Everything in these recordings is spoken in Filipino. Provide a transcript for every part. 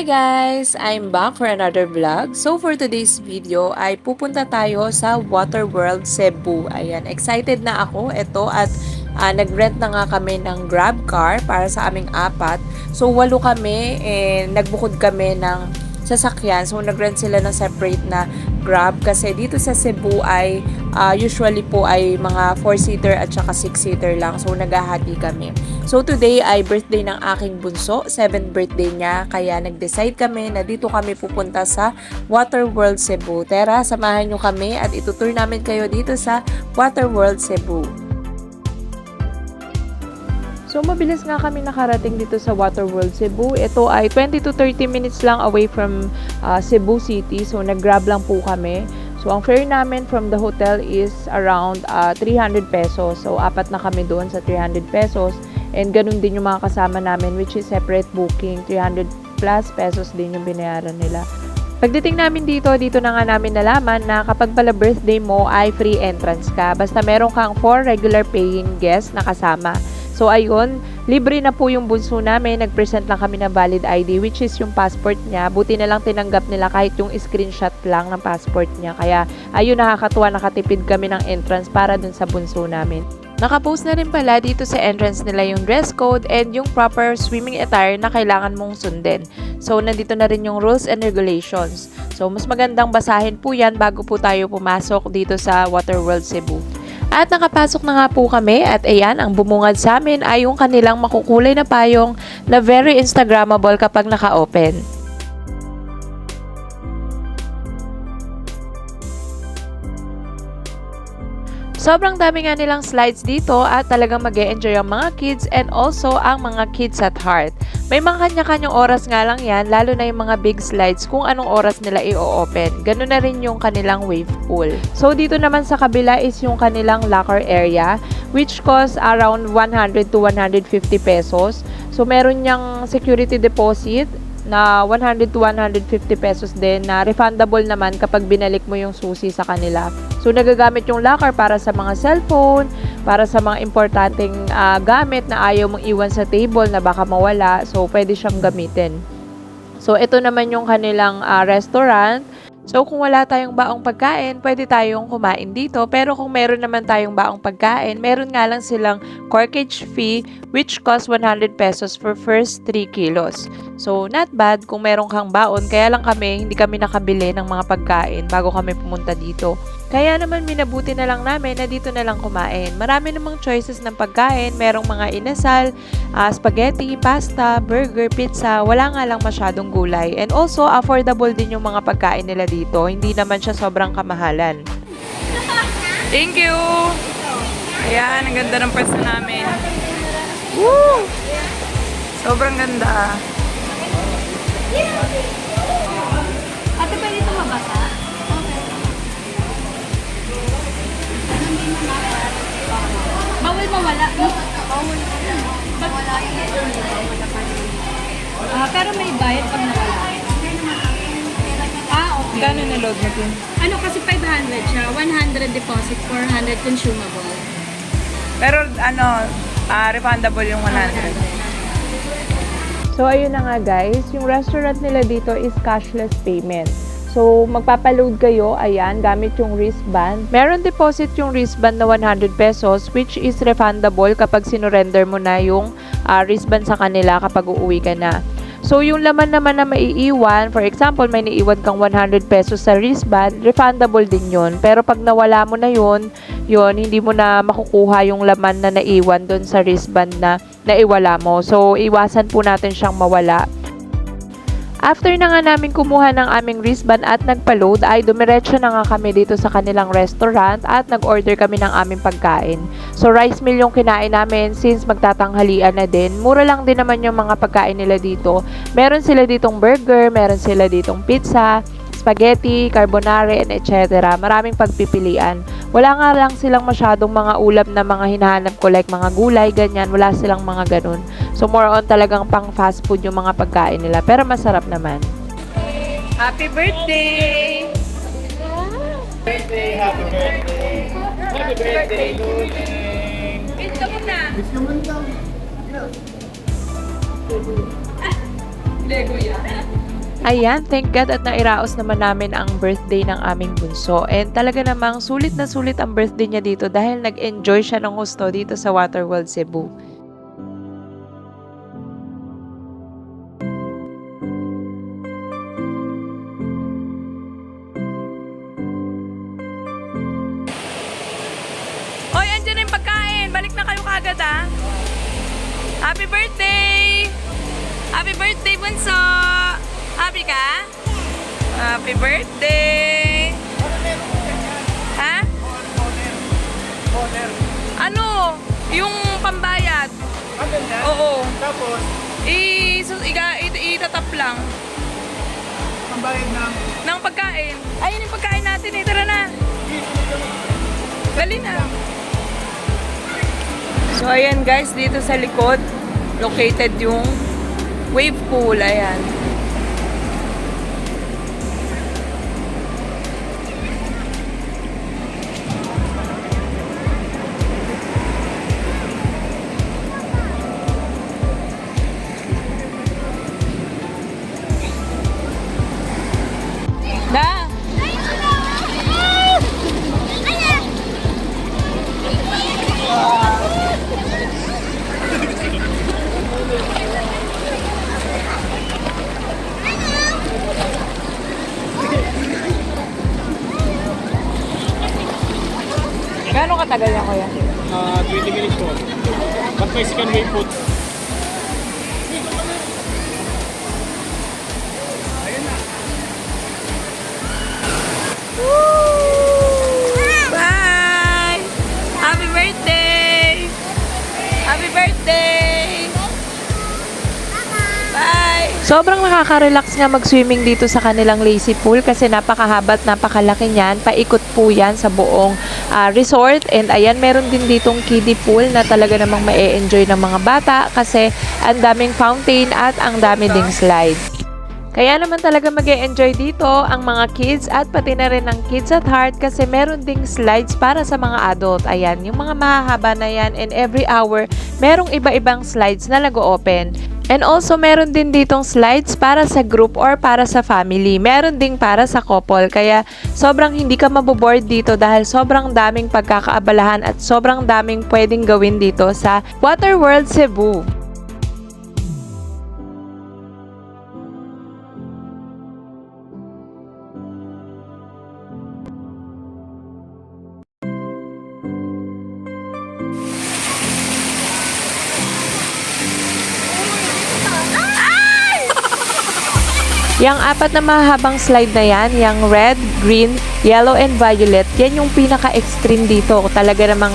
Hi guys! I'm back for another vlog. So for today's video ay pupunta tayo sa Water World Cebu. Ayan, excited na ako. Ito at nag-rent na nga kami ng Grab car para sa aming apat. So 8 kami and nagbukod kami ng sasakyan. So nag-rent sila ng separate na Grab kasi dito sa Cebu ay usually po ay mga 4-seater at saka 6-seater lang. So naghahati kami. So today ay birthday ng aking bunso, 7th birthday niya, kaya nag-decide kami na dito kami pupunta sa Water World Cebu. Tara, samahan nyo kami at itutur namin kayo dito sa Water World Cebu. So mabilis nga kami nakarating dito sa Water World Cebu. Ito ay 20 to 30 minutes lang away from Cebu City. So nag-grab lang po kami. So ang fare namin from the hotel is around 300 pesos. So apat na kami doon sa 300 pesos. And ganun din yung mga kasama namin, which is separate booking. 300 plus pesos din yung binayaran nila. Pagdating namin dito na nga namin nalaman na kapag pala birthday mo ay free entrance ka. Basta meron kang 4 regular paying guests na kasama. So ayun, libre na po yung bunso namin. Nag-present lang kami ng valid ID, which is yung passport niya. Buti na lang tinanggap nila kahit yung screenshot lang ng passport niya. Kaya ayun, nakakatuwa, nakatipid kami ng entrance para dun sa bunso namin. Nakapost na rin pala dito sa entrance nila yung dress code and yung proper swimming attire na kailangan mong sundin. So, nandito na rin yung rules and regulations. So, mas magandang basahin po yan bago po tayo pumasok dito sa Water World Cebu. At nakapasok na nga po kami at ayan, ang bumungad sa amin ay yung kanilang makukulay na payong na very Instagrammable kapag naka-open. Sobrang dami nga nilang slides dito at talagang mag-e-enjoy ang mga kids and also ang mga kids at heart. May mga kanya-kanyang oras nga lang yan, lalo na yung mga big slides kung anong oras nila i-open. Ganun na rin yung kanilang wave pool. So dito naman sa kabila is yung kanilang locker area, which costs around 100 to 150 pesos. So meron niyang security deposit na 100 to 150 pesos din na refundable naman kapag binalik mo yung susi sa kanila. So nagagamit yung locker para sa mga cellphone, para sa mga importanteng gamit na ayaw mong iwan sa table na baka mawala. So pwede siyang gamitin. So ito naman yung kanilang restaurant. So kung wala tayong baong pagkain, pwede tayong kumain dito. Pero kung meron naman tayong baong pagkain, meron nga lang silang corkage fee which costs 100 pesos for first 3 kilos. So not bad kung meron kang baon. Kaya lang kami, hindi kami nakabili ng mga pagkain bago kami pumunta dito. Kaya naman minabuti na lang namin na dito na lang kumain. Marami namang choices ng pagkain. Merong mga inasal, spaghetti, pasta, burger, pizza. Wala nga lang masyadong gulay. And also, affordable din yung mga pagkain nila dito. Hindi naman siya sobrang kamahalan. Thank you! Ayan, ang ganda ng pwesto namin. Woo! Sobrang ganda. Ate, pwede ito mabasa? Bawal mawala. Bawal mawala yung pero may bayad pag nawala. Okay. Kano na-load natin? Ano kasi 500 siya. 100 deposit, 400 consumable. Pero refundable yung 100. So, ayun na nga guys, yung restaurant nila dito is cashless payment. So, magpapaload kayo, ayan, gamit yung wristband. Meron deposit yung wristband na 100 pesos, which is refundable kapag sinurrender mo na yung wristband sa kanila kapag uuwi ka na. So, yung laman naman na maiiwan, for example, may naiiwan kang 100 pesos sa wristband, refundable din yun. Pero pag nawala mo na yun, hindi mo na makukuha yung laman na naiwan doon sa wristband na naiwala mo. So, iwasan po natin siyang mawala. After na nga namin kumuha ng aming wristband at nagpa-load, ay dumiretso na nga kami dito sa kanilang restaurant at nag-order kami ng aming pagkain. So, rice meal yung kinain namin since magtatanghalian na din. Mura lang din naman yung mga pagkain nila dito. Meron sila ditong burger, meron sila ditong pizza, spaghetti, carbonara, and etc. Maraming pagpipilian. Wala nga lang silang masyadong mga ulam na mga hinahanap ko like mga gulay, ganyan. Wala silang mga ganun. So more on talagang pang fast food yung mga pagkain nila. Pero masarap naman. Happy birthday! Happy birthday! Happy birthday, Luleng! Ito mo na. Miss naman daw. Lego yan. Ayan, thank God at nairaos naman namin ang birthday ng aming bunso. And talaga namang sulit na sulit ang birthday niya dito dahil nag-enjoy siya ng gusto dito sa Waterworld Cebu. Hoy, andyan na yung pagkain. Balik na kayo kagad ah. Happy birthday! Happy birthday, bunso! Happy ka? Happy birthday! Ha? Ano? Yung pambayad? Oo. Tapos, Itatap lang. pambayad Ng pagkain. Ayun yung pagkain natin eh. Tara na. Dali na. So, ayan guys, dito sa likod, located yung wave pool. Ayan. Da! Gano'ng katagal yan, kuya? 20 minutes po. Pag may second wave po. Bye! Happy birthday! Happy birthday! Bye! Sobrang nakaka-relax nga mag-swimming dito sa kanilang lazy pool kasi napakahaba at napakalaki niyan. Paikot po yan sa buong resort. And ayan, meron din ditong kiddie pool na talaga namang ma-enjoy ng mga bata kasi ang daming fountain at ang dami ding slides. Kaya naman talaga mag-e-enjoy dito ang mga kids at pati na rin ang Kids at Heart kasi meron ding slides para sa mga adult. Ayan, yung mga mahahaba na yan and every hour, merong iba-ibang slides na nag-open. And also, meron din ditong slides para sa group or para sa family. Meron ding para sa couple. Kaya sobrang hindi ka maboboard dito dahil sobrang daming pagkakaabalahan at sobrang daming pwedeng gawin dito sa Waterworld Cebu. Yang apat na mahabang slide na yan, yung red, green, yellow, and violet, yan yung pinaka-extreme dito. Talaga namang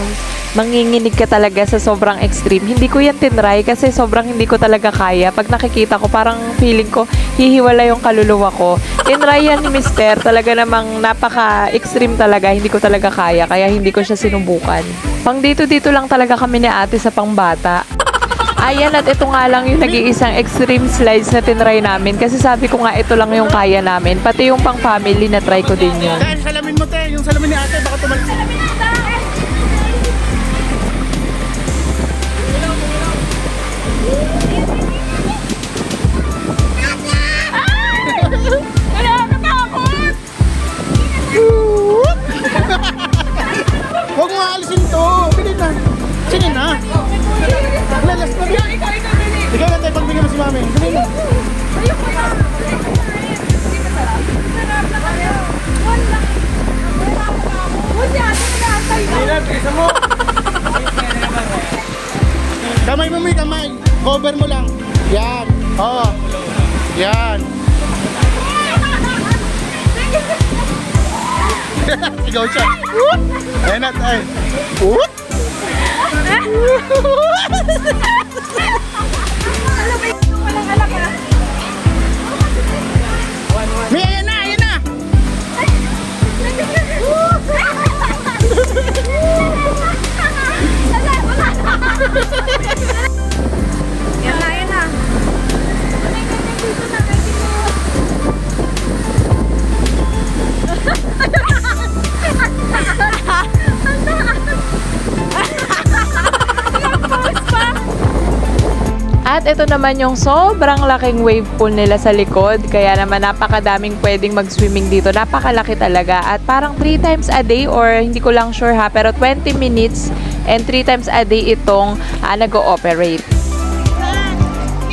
manginginig ka talaga sa sobrang extreme. Hindi ko yan tinry kasi sobrang hindi ko talaga kaya. Pag nakikita ko, parang feeling ko, hihiwala yung kaluluwa ko. Tinry yan ni Mister, talaga namang napaka-extreme talaga. Hindi ko talaga kaya, kaya hindi ko siya sinubukan. Pang dito-dito lang talaga kami ni ate sa pangbata. Ayan, at ito nga lang yung nag-iisang extreme slides na tinry namin. Kasi sabi ko nga, ito lang yung kaya namin. Pati yung pang family na try ko din yun. Te, salamin mo te. Yung salamin ni ate, baka tumalis. Huwag mo aalisin to. Bili na. Sige na. Lalas na. Sige na tayo, pagbigyan mo si mami. Bili na. Kamay mo, may kamay. Cover mo lang. Yan. Oo. Yan. Sigaw siya. Ayan na tayo. Whoop! May ayan na, ayan na! Yan na, yan na. At ito naman yung sobrang laking wave pool nila sa likod. Kaya naman napakadaming pwedeng mag-swimming dito. Napakalaki talaga. At parang 3 times a day or hindi ko lang sure ha. Pero 20 minutes and 3 times a day itong nag-ooperate.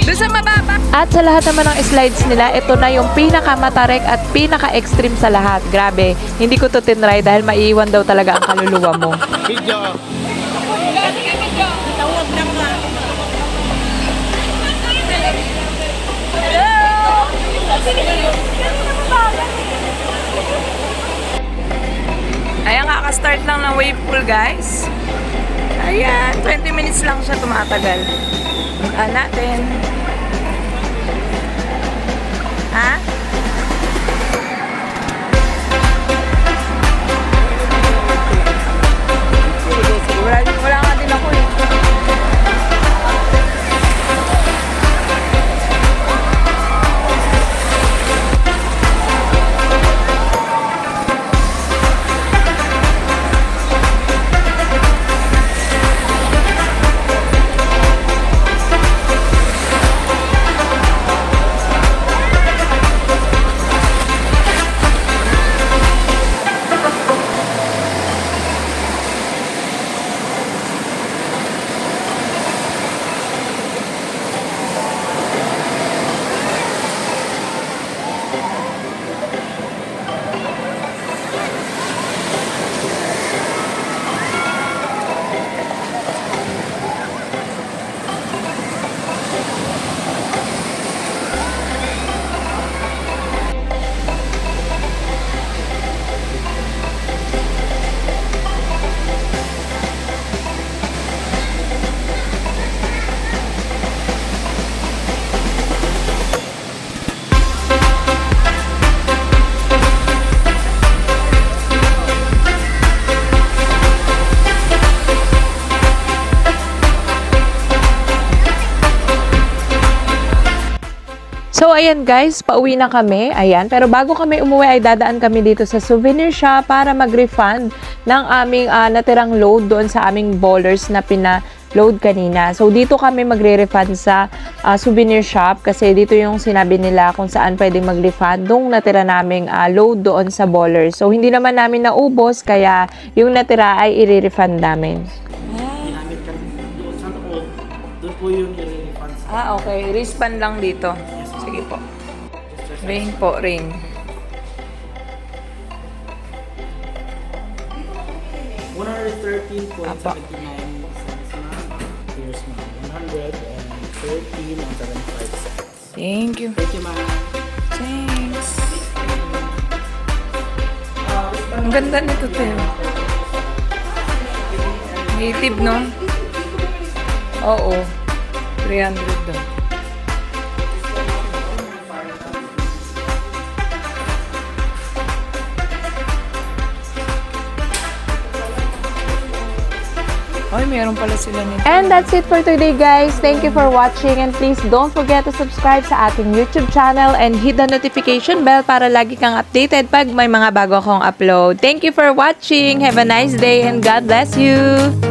Doon sa mababa. At sa lahat naman ng slides nila, ito na yung pinaka-matarik at pinaka-extreme sa lahat. Grabe, hindi ko to tinry dahil maiiwan daw talaga ang kaluluwa mo. Video. Ayan, kaka-start lang ng wave pool, guys. Ayan, 20 minutes lang siya tumatagal. Natin. Ha? Sige. Wala nga din ako eh. So, ayan guys, pauwi na kami. Ayan, pero bago kami umuwi ay dadaan kami dito sa souvenir shop para mag-refund ng aming natirang load doon sa aming bowlers na pina-load kanina. So, dito kami magre-refund sa souvenir shop kasi dito yung sinabi nila kung saan pwedeng mag-refund nung natira naming load doon sa bowlers. So, hindi naman namin naubos kaya yung natira ay i-refund namin. Ginamit ka doon sa loob. Doon po yung i-refund sa Okay. Wristband lang dito. Sige po. Ring po, ring. 113.79 cents ma'am. Here's ma'am. 113.75 cents. Thank you. Thank you ma'am. Thanks. Ang ganda nito, Teo. Native, no? Oo. 300 daw. Ay, meron pala sila nito. And that's it for today, guys. Thank you for watching and please don't forget to subscribe sa ating YouTube channel and hit the notification bell para lagi kang updated pag may mga bago akong upload. Thank you for watching. Have a nice day and God bless you!